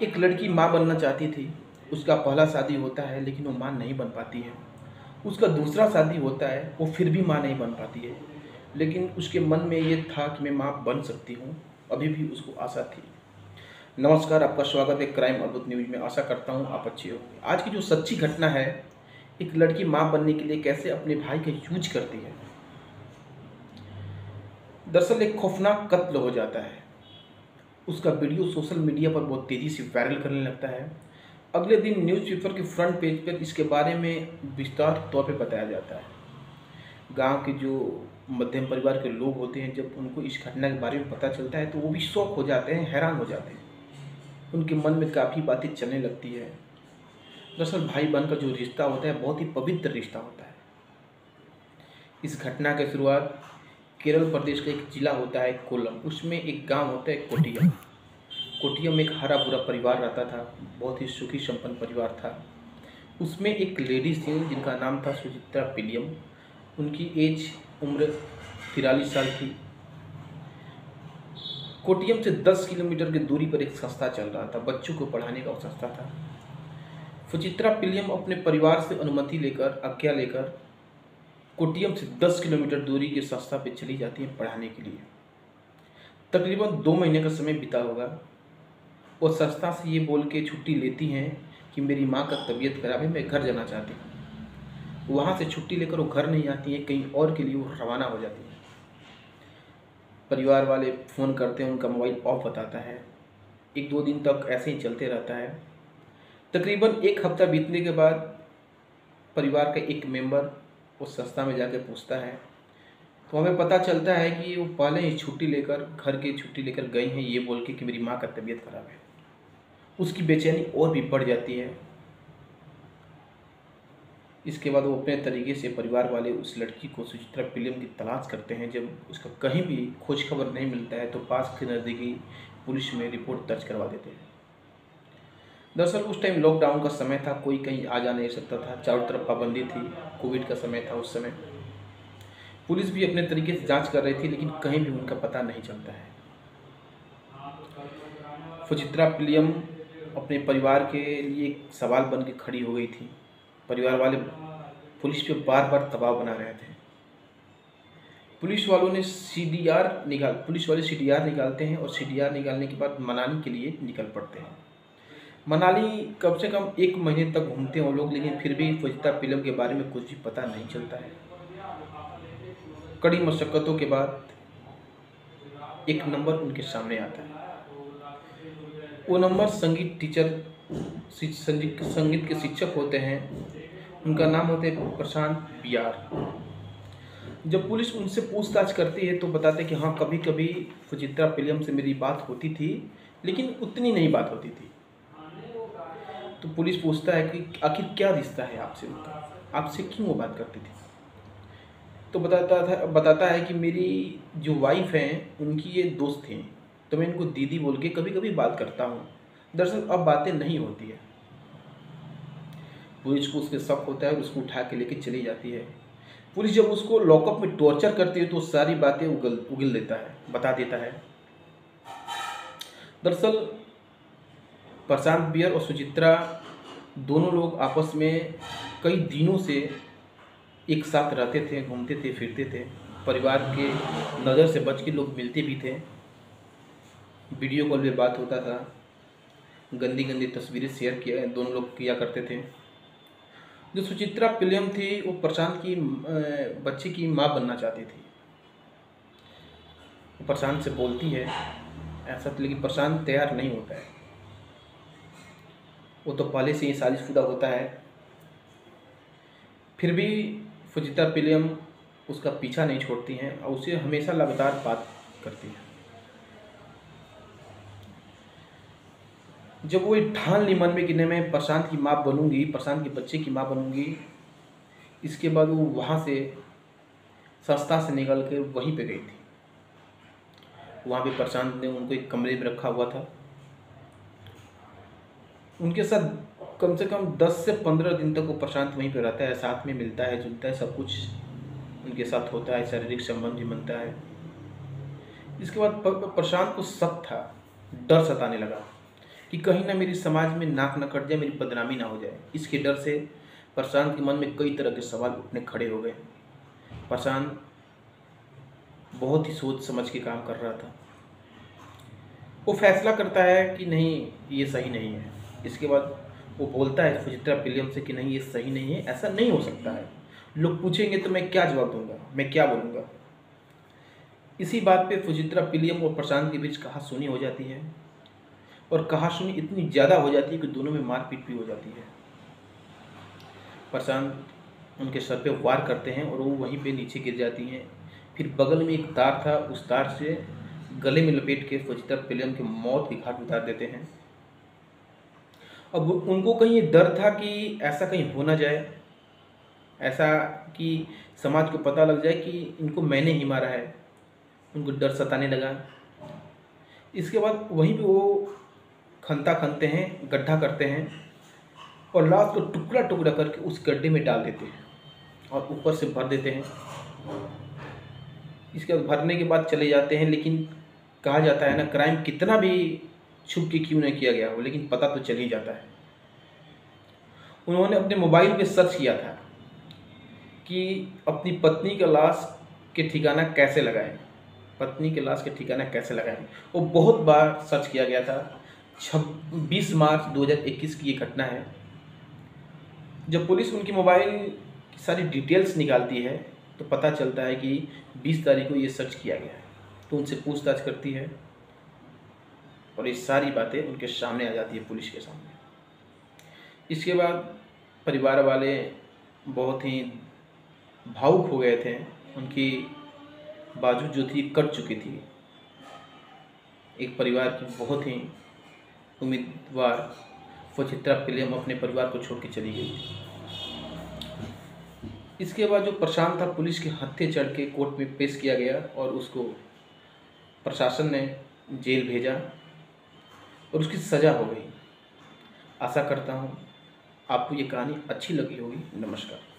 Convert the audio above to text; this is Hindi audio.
एक लड़की माँ बनना चाहती थी। उसका पहला शादी होता है लेकिन वो माँ नहीं बन पाती है। उसका दूसरा शादी होता है, वो फिर भी माँ नहीं बन पाती है। लेकिन उसके मन में ये था कि मैं माँ बन सकती हूँ, अभी भी उसको आशा थी। नमस्कार, आपका स्वागत है क्राइम अद्भुत न्यूज में। आशा करता हूँ आप अच्छे होंगे। आज की जो सच्ची घटना है, एक लड़की माँ बनने के लिए कैसे अपने भाई का यूज करती है। दरअसल एक खौफनाक कत्ल हो जाता है। उसका वीडियो सोशल मीडिया पर बहुत तेज़ी से वायरल करने लगता है। अगले दिन न्यूज़पेपर के फ्रंट पेज पर इसके बारे में विस्तार तौर पे बताया जाता है। गांव के जो मध्यम परिवार के लोग होते हैं, जब उनको इस घटना के बारे में पता चलता है तो वो भी शॉक हो जाते हैं, हैरान हो जाते हैं। उनके मन में काफ़ी बातें चलने लगती है। दरअसल भाई बहन का जो रिश्ता होता है, बहुत ही पवित्र रिश्ता होता है। इस घटना की शुरुआत केरल प्रदेश का एक जिला होता है कोल्लम, उसमें एक गांव होता है कोटियम। कोटियम में एक हरा भरा परिवार रहता था, बहुत ही सुखी संपन्न परिवार था। उसमें एक लेडीज थी जिनका नाम था सुचित्रा पिलियम। उनकी एज उम्र 43 साल थी। कोटियम से 10 किलोमीटर की दूरी पर एक संस्था चल रहा था, बच्चों को पढ़ाने का वो संस्था था। सुचित्रा पिलियम अपने परिवार से अनुमति लेकर, आज्ञा लेकर कोटियम से 10 किलोमीटर दूरी की संस्था पे चली जाती है पढ़ाने के लिए। तकरीबन 2 महीने का समय बीता होगा। वो संस्था से ये बोल के छुट्टी लेती हैं कि मेरी माँ का तबीयत खराब है, मैं घर जाना चाहती हूँ। वहाँ से छुट्टी लेकर वो घर नहीं आती हैं, कहीं और के लिए वो रवाना हो जाती हैं। परिवार वाले फ़ोन करते हैं, उनका मोबाइल ऑफ बताता है। 1-2 दिन तक ऐसे ही चलते रहता है। तकरीबन 1 हफ्ता बीतने के बाद परिवार का एक मेंबर उस संस्था में जाकर पूछता है, तो हमें पता चलता है कि वो पहले ही छुट्टी लेकर, घर की छुट्टी लेकर गई हैं, ये बोल के कि मेरी माँ का तबीयत खराब है। उसकी बेचैनी और भी बढ़ जाती है। इसके बाद वो अपने तरीके से, परिवार वाले उस लड़की को, सुचित्रा पिलियम की तलाश करते हैं। जब उसका कहीं भी खोज खबर नहीं मिलता है तो पास के नज़दीकी पुलिस में रिपोर्ट दर्ज करवा देते हैं। दरअसल उस टाइम लॉकडाउन का समय था, कोई कहीं आ जा नहीं सकता था, चारों तरफ पाबंदी थी, कोविड का समय था उस समय। पुलिस भी अपने तरीके से जांच कर रही थी, लेकिन कहीं भी उनका पता नहीं चलता है। सुचित्रा पिलियम अपने परिवार के लिए एक सवाल बन के खड़ी हो गई थी। परिवार वाले पुलिस पे बार बार दबाव बना रहे थे। पुलिस वाले सीडीआर निकालते हैं और सीडीआर निकालने के बाद मनाली के लिए निकल पड़ते हैं। मनाली कम से कम 1 महीने तक घूमते हैं वो लोग, लेकिन फिर भी सुचित्रा पिलियम के बारे में कुछ भी पता नहीं चलता है। कड़ी मशक्क़तों के बाद एक नंबर उनके सामने आता है। वो नंबर संगीत टीचर, संगीत के शिक्षक होते हैं। उनका नाम होता है प्रशांत बियार। जब पुलिस उनसे पूछताछ करती है तो बताते हैं कि हाँ, कभी कभी सुचित्रा पिलियम से मेरी बात होती थी, लेकिन उतनी नहीं बात होती थी। तो पुलिस पूछता है कि आखिर क्या रिश्ता है आपसे उनका, आपसे क्यों वो बात करती थी। तो बताता है कि मेरी जो वाइफ हैं, उनकी ये दोस्त थी, तो मैं इनको दीदी बोल के कभी कभी बात करता हूँ। दरअसल अब बातें नहीं होती है। पुलिस को उसके शक होता है और उसको उठा के लेके चली जाती है। पुलिस जब उसको लॉकअप में टॉर्चर करती है तो सारी बातें उगल देता है, बता देता है। दरअसल प्रशांत बियर और सुचित्रा दोनों लोग आपस में कई दिनों से एक साथ रहते थे, घूमते थे, फिरते थे। परिवार के नज़र से बच के लोग मिलते भी थे। वीडियो कॉल पे बात होता था, गंदी गंदी तस्वीरें शेयर किया दोनों लोग किया करते थे। जो सुचित्रा पिलियम थी, वो प्रशांत की बच्चे की माँ बनना चाहती थी। वो प्रशांत से बोलती है ऐसा, लेकिन प्रशांत तैयार नहीं होता है। वो तो पहले से ही शादीशुदा होता है। फिर भी सुचित्रा पिलियम उसका पीछा नहीं छोड़ती हैं और उसे हमेशा लगातार बात करती है। जब वो ठान ली मन में कि नहीं, मैं प्रशांत की माँ बनूंगी, प्रशांत के बच्चे की माँ बनूंगी, इसके बाद वो वहाँ से संस्था से निकल कर वहीं पे गई थी। वहाँ पे प्रशांत ने उनको एक कमरे में रखा हुआ था। उनके साथ कम से कम 10 से 15 दिन तक वो प्रशांत वहीं पे रहता है, साथ में मिलता है, जुलता है, सब कुछ उनके साथ होता है, शारीरिक संबंध भी बनता है। इसके बाद प्रशांत को शक था, डर सताने लगा कि कहीं ना मेरी समाज में नाक न कट जाए, मेरी बदनामी ना हो जाए। इसके डर से प्रशांत के मन में कई तरह के सवाल उठने खड़े हो गए। प्रशांत बहुत ही सोच समझ के काम कर रहा था। वो फैसला करता है कि नहीं, ये सही नहीं है। इसके बाद वो बोलता है फुजित्रा विलियम से कि नहीं, ये सही नहीं है, ऐसा नहीं हो सकता है। लोग पूछेंगे तो मैं क्या जवाब दूंगा, मैं क्या बोलूँगा। इसी बात पे फुजित्रा विलियम और प्रशांत के बीच कहासुनी हो जाती है, और कहासुनी इतनी ज़्यादा हो जाती है कि दोनों में मारपीट भी हो जाती है। प्रशांत उनके सर पे वार करते हैं और वो वहीं पे नीचे गिर जाती हैं। फिर बगल में एक तार था, उस तार से गले में लपेट के फुजित्रा विलियम की मौत के घाट उतार देते हैं। अब उनको कहीं ये डर था कि ऐसा कहीं हो ना जाए, ऐसा कि समाज को पता लग जाए कि इनको मैंने ही मारा है। उनको डर सताने लगा। इसके बाद वहीं पे वो खनता खनते हैं, गड्ढा करते हैं और लाश को टुकड़ा टुकड़ा करके उस गड्ढे में डाल देते हैं और ऊपर से भर देते हैं। इसके बाद भरने के बाद चले जाते हैं। लेकिन कहा जाता है ना, क्राइम कितना भी छुप के क्यों नहीं किया गया हो, लेकिन पता तो चल ही जाता है। उन्होंने अपने मोबाइल पे सर्च किया था कि अपनी पत्नी का लाश के ठिकाना कैसे लगाएं, पत्नी के लाश के ठिकाना कैसे लगाएं। वो बहुत बार सर्च किया गया था। 20 मार्च 2021 की ये घटना है। जब पुलिस उनकी मोबाइल की सारी डिटेल्स निकालती है तो पता चलता है कि 20 तारीख को ये सर्च किया गया है। तो उनसे पूछताछ करती है और ये सारी बातें उनके सामने आ जाती है, पुलिस के सामने। इसके बाद परिवार वाले बहुत ही भावुक हो गए थे। उनकी बाजू जो थी कट चुकी थी। एक परिवार की बहुत ही उम्मीदवार फुजित्रा विलियम अपने परिवार को छोड़ के चली गई। इसके बाद जो प्रशांत था, पुलिस के हत्थे चढ़ के कोर्ट में पेश किया गया और उसको प्रशासन ने जेल भेजा और उसकी सज़ा हो गई। आशा करता हूँ आपको ये कहानी अच्छी लगी होगी। नमस्कार।